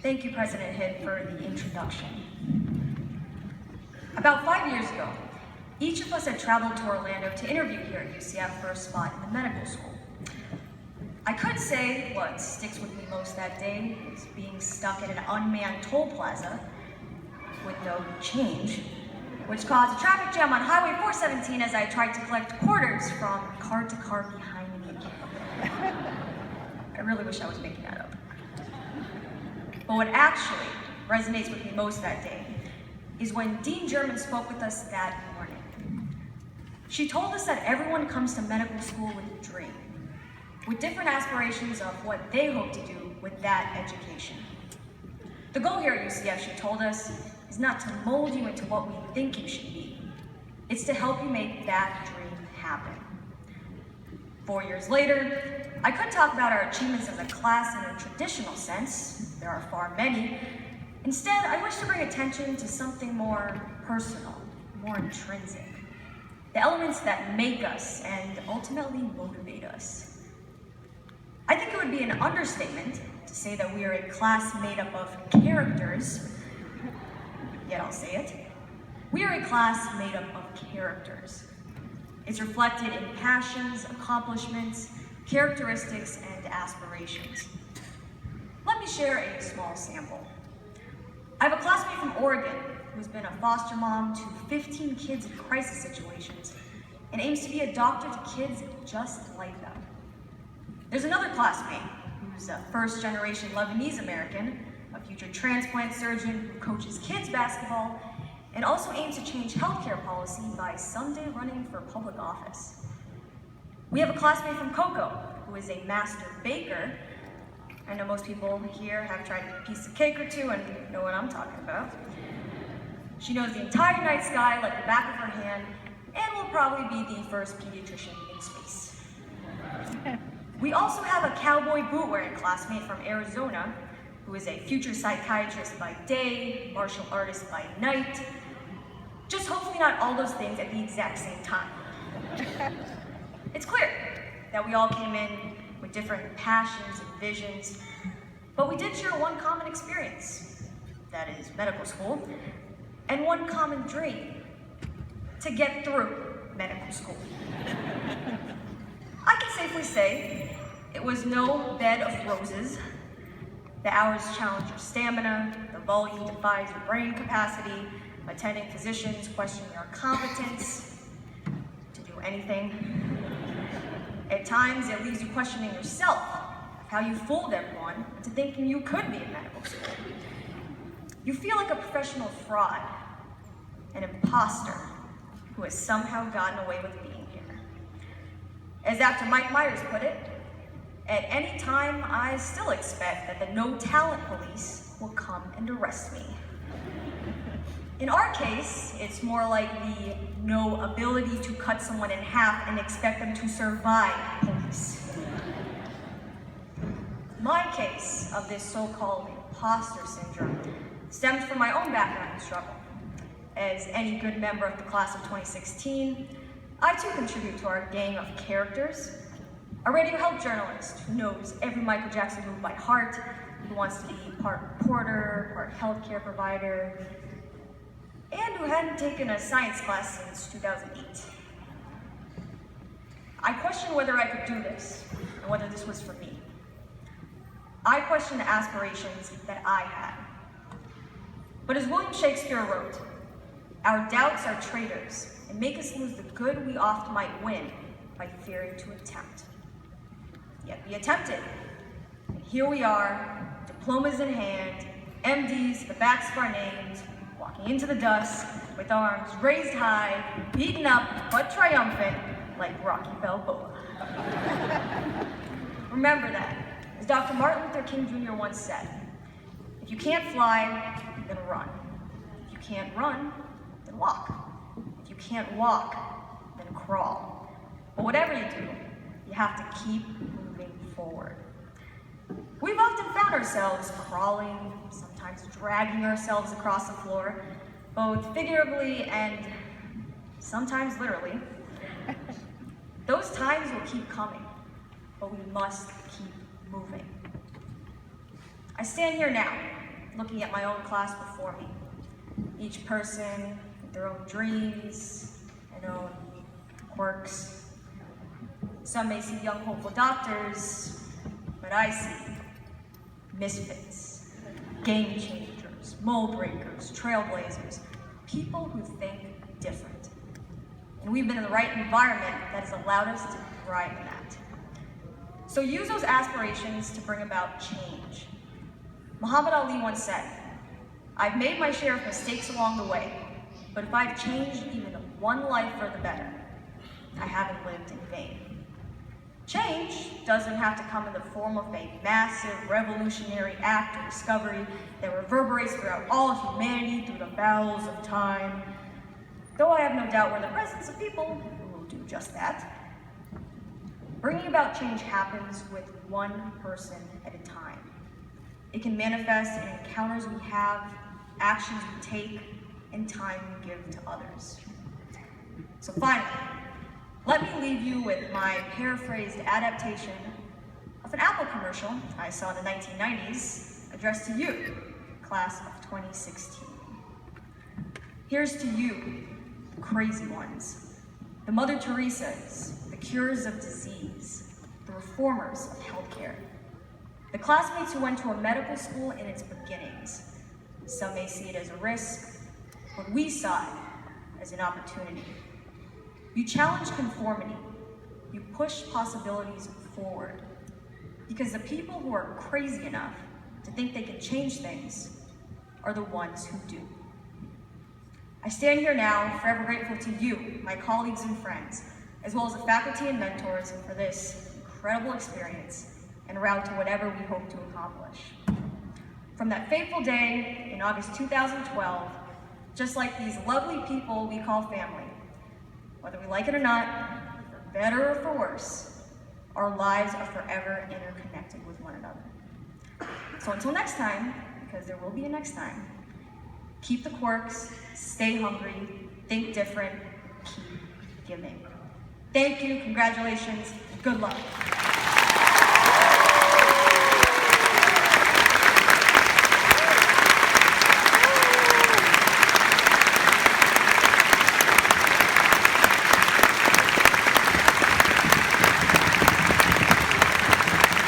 Thank you, President Hitt, for the introduction. About 5 years ago, each of us had traveled to Orlando to interview here at UCF for a spot in the medical school. I could say what sticks with me most that day is being stuck at an unmanned toll plaza with no change, which caused a traffic jam on Highway 417 as I tried to collect quarters from car to car behind me. I really wish I was making that up. But what actually resonates with me most that day is when Dean German spoke with us that morning. She told us that everyone comes to medical school with a dream, with different aspirations of what they hope to do with that education. The goal here at UCF, she told us, is not to mold you into what we think you should be. It's to help you make that dream happen. 4 years later, I could talk about our achievements as a class in a traditional sense. There are far many. Instead, I wish to bring attention to something more personal, more intrinsic. The elements that make us and ultimately motivate us. I think it would be an understatement to say that we are a class made up of characters, yet I'll say it. We are a class made up of characters. It's reflected in passions, accomplishments, characteristics, and aspirations. Let me share a small sample. I have a classmate from Oregon who's been a foster mom to 15 kids in crisis situations and aims to be a doctor to kids just like them. There's another classmate who's a first-generation Lebanese American, a future transplant surgeon who coaches kids basketball, and also aims to change healthcare policy by someday running for public office. We have a classmate from Cocoa who is a master baker. I know most people here have tried a piece of cake or two and know what I'm talking about. She knows the entire night sky like the back of her hand and will probably be the first pediatrician in space. We also have a cowboy boot-wearing classmate from Arizona who is a future psychiatrist by day, martial artist by night. Just hopefully not all those things at the exact same time. It's clear that we all came in with different passions and visions, but we did share one common experience, that is medical school, and one common dream, to get through medical school. I can safely say it was no bed of roses. The hours challenge your stamina, the volume defies your brain capacity, attending physicians question your competence to do anything. At times, it leaves you questioning yourself, how you fooled everyone into thinking you could be in medical school. You feel like a professional fraud, an imposter who has somehow gotten away with being here. As Dr. Mike Myers put it, at any time, I still expect that the no talent police will come and arrest me. In our case, it's more like the no ability to cut someone in half and expect them to survive police. My case of this so-called imposter syndrome stems from my own background and struggle. As any good member of the class of 2016, I too contribute to our gang of characters. A radio health journalist who knows every Michael Jackson move by heart, who wants to be part reporter, part healthcare provider, and who hadn't taken a science class since 2008. I questioned whether I could do this, and whether this was for me. I questioned the aspirations that I had. But as William Shakespeare wrote, our doubts are traitors and make us lose the good we oft might win by fearing to attempt. Yet we attempted, and here we are, diplomas in hand, MDs, the backs of our names, walking into the dust with arms raised high, beaten up, but triumphant, like Rocky Balboa. Remember that, as Dr. Martin Luther King Jr. once said, if you can't fly, then run. If you can't run, then walk. If you can't walk, then crawl. But whatever you do, you have to keep moving forward. We've often found ourselves crawling, sometimes dragging ourselves across the floor, both figuratively and sometimes literally. Those times will keep coming, but we must keep moving. I stand here now, looking at my own class before me. Each person with their own dreams and own quirks. Some may see young hopeful doctors, but I see misfits, game changers, mold breakers, trailblazers, people who think different. And we've been in the right environment that has allowed us to thrive in that. So use those aspirations to bring about change. Muhammad Ali once said, "I've made my share of mistakes along the way, but if I've changed even one life for the better, I haven't lived in vain." Change doesn't have to come in the form of a massive revolutionary act or discovery that reverberates throughout all humanity through the bowels of time. Though I have no doubt we're in the presence of people who will do just that. Bringing about change happens with one person at a time. It can manifest in encounters we have, actions we take, and time we give to others. So finally, let me leave you with my paraphrased adaptation of an Apple commercial I saw in the 1990s, addressed to you, class of 2016. Here's to you, the crazy ones, the Mother Teresas, the cures of disease, the reformers of healthcare, the classmates who went to a medical school in its beginnings. Some may see it as a risk, but we saw it as an opportunity. You challenge conformity. You push possibilities forward. Because the people who are crazy enough to think they can change things are the ones who do. I stand here now forever grateful to you, my colleagues and friends, as well as the faculty and mentors for this incredible experience and route to whatever we hope to accomplish. From that fateful day in August 2012, just like these lovely people we call family, whether we like it or not, for better or for worse, our lives are forever interconnected with one another. So until next time, because there will be a next time, keep the quirks, stay hungry, think different, keep giving. Thank you, congratulations, good luck.